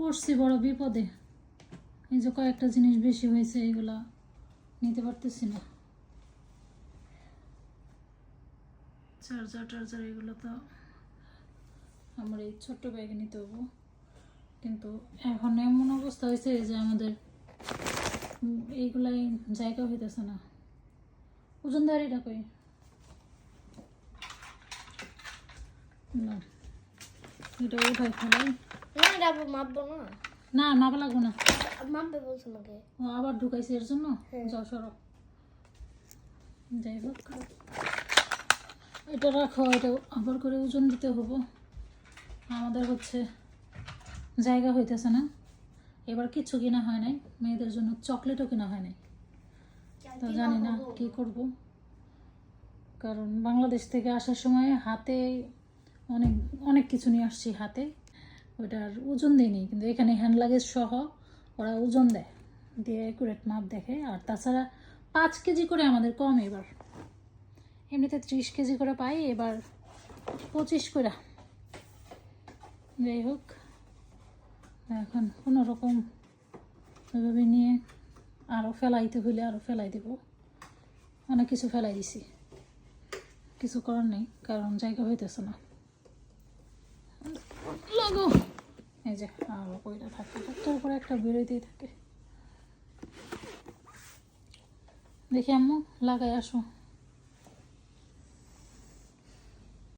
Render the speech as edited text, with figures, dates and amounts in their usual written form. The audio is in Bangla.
পড়ছি বড় বিপদে। এই যে কয়েকটা জিনিস বেশি হয়েছে, এইগুলা নিতে পারতেছি না। চার্জার এগুলো তো আমার এই ছোট্ট ব্যাগে নিতে হবো, কিন্তু এখন এমন অবস্থা হয়েছে যে আমাদের এইগুলাই জায়গা হইতেছে না। ওজনদারিটা কই? না, এটা উঠাই ফেলাই। না মাপা লাগবো না, ও আবার ঢুকাইছে এর জন্য। যাও সরো। যাই হোক, এটা রাখো, এটা আবার করে ওজন দিতে হবো। আমাদের হচ্ছে জায়গা হইতেছে না। এবার কিছু কিনা হয় নাই, মেয়েদের জন্য চকলেটও কিনা হয় নাই। তো জানি না কি করব, কারণ বাংলাদেশ থেকে আসার সময় হাতে অনেক অনেক কিছু নিয়ে আসছি হাতে, ওইটার ওজন দিইনি। কিন্তু এখানে হ্যান্ড লাগেজ সহ ওরা ওজন দেয়, দিয়ে অ্যাকুরেট মাপ দেখে। আর তাছাড়া 5 কেজি করে আমাদের কম এবার, এমনিতে 30 কেজি করে পাই, এবার 25 করে। যাই হোক, এখন কোনো রকম ওইভাবে নিয়ে আরও ফেলাইতে হইলে আরও ফেলাই দেব। অনেক কিছু ফেলাই দিছি, কিছু করার নেই, কারণ জায়গা হইতেছে না। লাগো, এই যে আরও কইটা থাকে, একটার উপরে একটা বেরোইতেই থাকে। দেখি আম্মু লাগাই আসো।